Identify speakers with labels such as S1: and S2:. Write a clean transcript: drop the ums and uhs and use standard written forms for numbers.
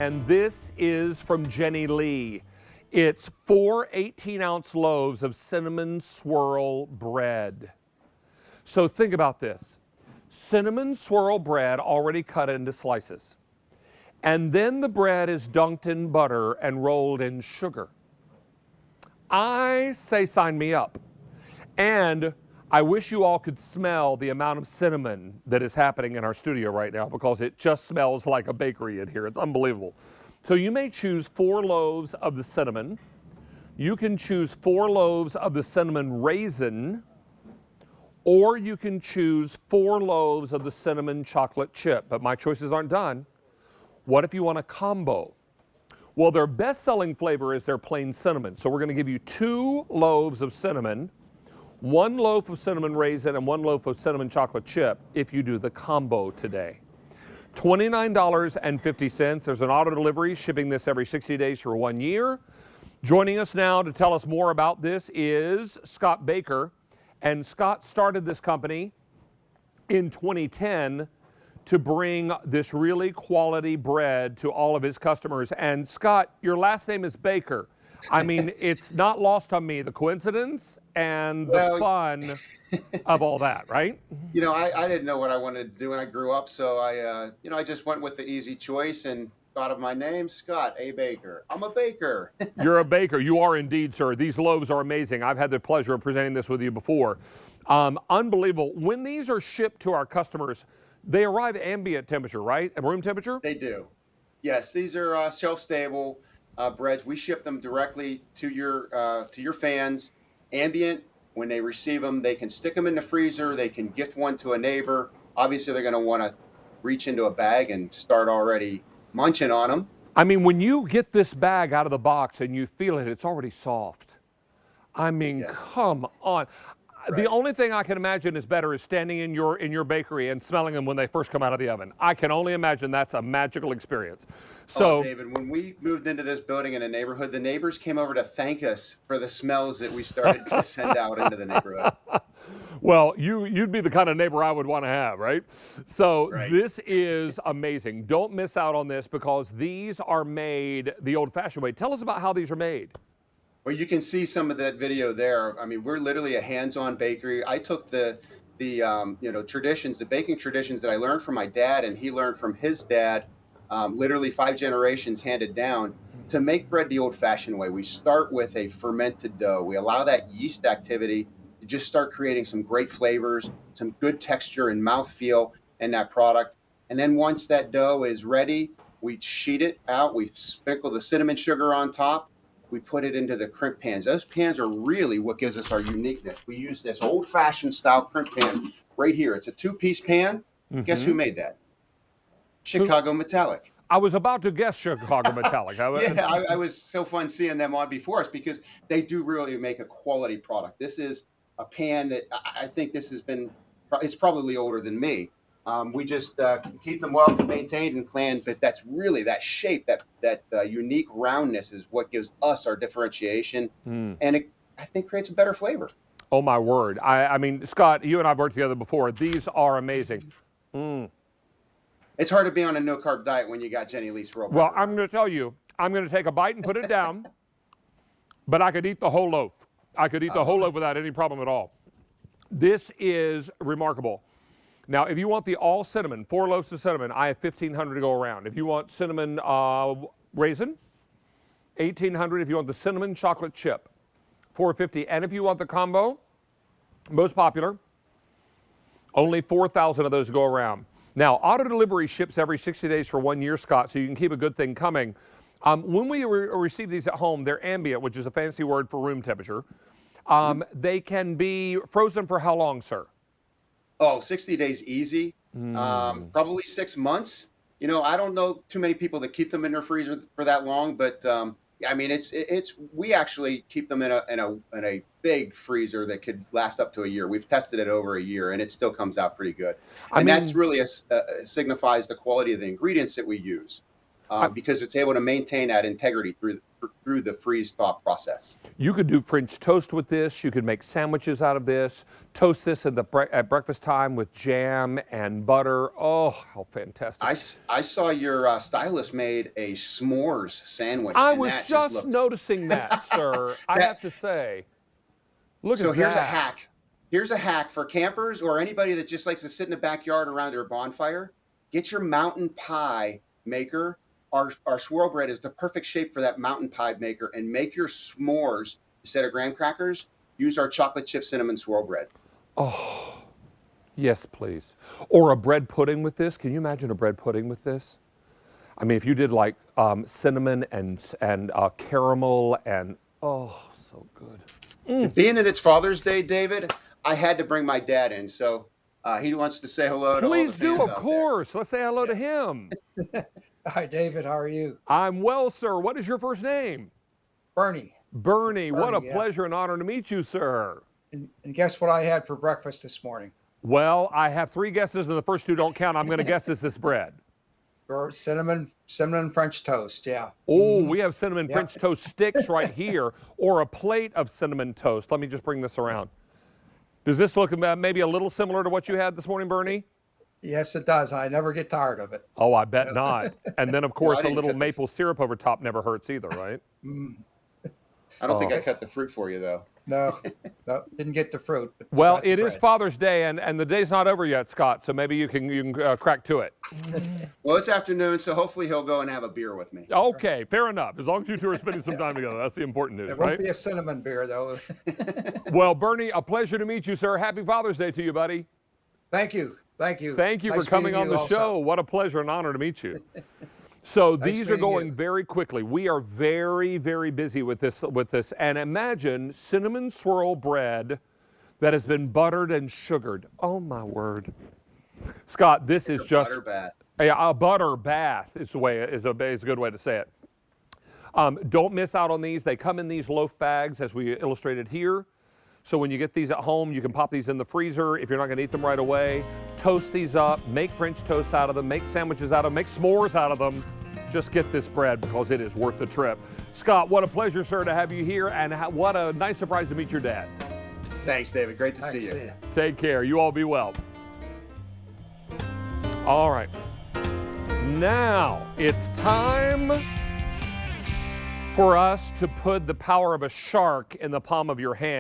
S1: And this is from Jenny Lee. It's 4 18-ounce loaves of cinnamon swirl bread. So think about this. Cinnamon swirl bread already cut into slices. And then the bread is dunked in butter and rolled in sugar. I say sign me up. And I wish you all could smell the amount of cinnamon that is happening in our studio right now, because it just smells like a bakery in here. It's unbelievable. So you may choose 4 loaves of the cinnamon. You can choose 4 loaves of the cinnamon raisin, or you can choose 4 loaves of the cinnamon chocolate chip. But my choices aren't done. What if you want a combo? Well, their best-selling flavor is their plain cinnamon. So we're going to give you 2 loaves of cinnamon, 1 loaf of cinnamon raisin, and 1 loaf of cinnamon chocolate chip if you do the combo today. $29.50. There's an auto delivery shipping this every 60 days for 1 year. Joining us now to tell us more about this is Scott Baker. And Scott started this company in 2010 to bring this really quality bread to all of his customers. And Scott, your last name is Baker. I mean, it's not lost on me, the coincidence and the fun of all that, right?
S2: You know, I didn't know what I wanted to do when I grew up, so I just went with the easy choice and thought of my name, Scott A. Baker. I'm a baker.
S1: You're a baker. You are indeed, sir. These loaves are amazing. I've had the pleasure of presenting this with you before. Unbelievable. When these are shipped to our customers, they arrive at ambient temperature, right? At room temperature?
S2: They do. Yes, these are shelf-stable breads. We ship them directly to your fans, ambient. When they receive them, they can stick them in the freezer. They can gift one to a neighbor. Obviously, they're going to want to reach into a bag and start already munching on them.
S1: I mean, when you get this bag out of the box and you feel it, it's already soft. I mean, yes. Come on. Right. The only thing I can imagine is better is standing in your bakery and smelling them when they first come out of the oven. I can only imagine that's a magical experience. So,
S2: David, when we moved into this building in a neighborhood, the neighbors came over to thank us for the smells that we started to send out into the neighborhood.
S1: Well, you'd be the kind of neighbor I would want to have, right? So right. This is amazing. Don't miss out on this, because these are made the old-fashioned way. Tell us about how these are made.
S2: Well, you can see some of that video there. I mean, we're literally a hands-on bakery. I took the traditions, the baking traditions that I learned from my dad and he learned from his dad, literally 5 generations handed down, to make bread the old-fashioned way. We start with a fermented dough. We allow that yeast activity to just start creating some great flavors, some good texture and mouthfeel in that product. And then once that dough is ready, we sheet it out. We sprinkle the cinnamon sugar on top. We put it into the crimp pans. Those pans are really what gives us our uniqueness. We use this old-fashioned style crimp pan right here. It's a 2-piece pan. Mm-hmm. Guess who made that? Chicago Metallic.
S1: I was about to guess Chicago Metallic.
S2: I was so fun seeing them on before us, because they do really make a quality product. This is a pan that I think it's probably older than me. We just keep them well maintained and planned, but that's really that shape, that unique roundness is what gives us our differentiation, and it, I think, creates a better flavor.
S1: Oh my word! I mean, Scott, you and I've worked together before. These are amazing.
S2: It's hard to be on a no-carb diet when you got Jenny Lee Swirl.
S1: Well, I'm going to tell you, I'm going to take a bite and put it down, but I could eat the whole loaf. I could eat the whole loaf without any problem at all. This is remarkable. Now, if you want the all cinnamon, 4 loaves of cinnamon, I have 1,500 to go around. If you want cinnamon raisin, 1,800. If you want the cinnamon chocolate chip, 450. And if you want the combo, most popular, only 4,000 of those to go around. Now, auto delivery ships every 60 days for 1 year, Scott, so you can keep a good thing coming. When we receive these at home, they're ambient, which is a fancy word for room temperature. They can be frozen for how long, sir?
S2: Oh, 60 days easy. Probably 6 months. You know, I don't know too many people that keep them in their freezer for that long, but I mean, we actually keep them in a big freezer that could last up to a year. We've tested it over a year, and it still comes out pretty good. And that's really signifies the quality of the ingredients that we use, because it's able to maintain that integrity through the freeze thaw process.
S1: You could do French toast with this. You could make sandwiches out of this. Toast this at breakfast time with jam and butter. Oh, how fantastic.
S2: I saw your stylist made a s'mores sandwich.
S1: I
S2: and
S1: was
S2: that
S1: just
S2: looked...
S1: noticing that, sir. I have to say. Look at that.
S2: So here's a hack. Here's a hack for campers or anybody that just likes to sit in the backyard around their bonfire. Get your mountain pie maker. Our swirl bread is the perfect shape for that mountain pie maker, and make your s'mores instead of graham crackers. Use our chocolate chip cinnamon swirl bread.
S1: Oh, yes, please. Or a bread pudding with this. Can you imagine a bread pudding with this? I mean, if you did like cinnamon and caramel and oh, so good.
S2: Being that it's Father's Day, David, I had to bring my dad in, so he wants to say hello to all the
S1: Please do,
S2: fans
S1: of
S2: out
S1: course. Let's say hello to him.
S3: Hi, David. How are you?
S1: I'm well, sir. What is your first name?
S3: Bernie.
S1: Bernie. What a
S3: yeah.
S1: pleasure and honor to meet you, sir.
S3: And guess what I had for breakfast this morning?
S1: Well, I have 3 guesses, and the first 2 don't count. I'm going to guess it's this bread.
S3: Or cinnamon French toast, yeah.
S1: Oh, we have cinnamon French toast sticks right here, or a plate of cinnamon toast. Let me just bring this around. Does this look maybe a little similar to what you had this morning, Bernie?
S3: Yes, it does. I never get tired of it.
S1: Oh, I bet not. And then, of course,
S2: No,
S1: a little maple syrup over top never hurts either, right?
S2: I don't think I cut the fruit for you, though.
S3: No, didn't get the fruit. But
S1: Well, it is Father's Day, and the day's not over yet, Scott, so maybe you can crack to it.
S2: Well, it's afternoon, so hopefully he'll go and have a beer with me.
S1: Okay, fair enough. As long as you two are spending some time together, that's the important news,
S3: It
S1: right?
S3: won't be a cinnamon beer, though.
S1: Well, Bernie, a pleasure to meet you, sir. Happy Father's Day to you, buddy.
S3: Thank you. Thank you.
S1: Thank you
S3: Nice
S1: for coming
S3: meeting
S1: on
S3: you
S1: the
S3: also.
S1: show. What a pleasure and honor to meet you. So these are
S3: meeting
S1: going
S3: you.
S1: very quickly. We are very, very busy with this. And imagine cinnamon swirl bread that has been buttered and sugared. Oh my word, Scott, this is just
S2: Butter bath.
S1: a butter bath is a good way to say it. Don't miss out on these. They come in these loaf bags as we illustrated here. So when you get these at home, you can pop these in the freezer if you're not going to eat them right away. Toast these up, make French toast out of them, make sandwiches out of them, make s'mores out of them. Just get this bread because it is worth the trip. Scott, what a pleasure, sir, to have you here, and what a nice surprise to meet your dad.
S2: Thanks, David. Great to see you.
S1: Take care. You all be well. All right. Now it's time for us to put the power of a shark in the palm of your hand.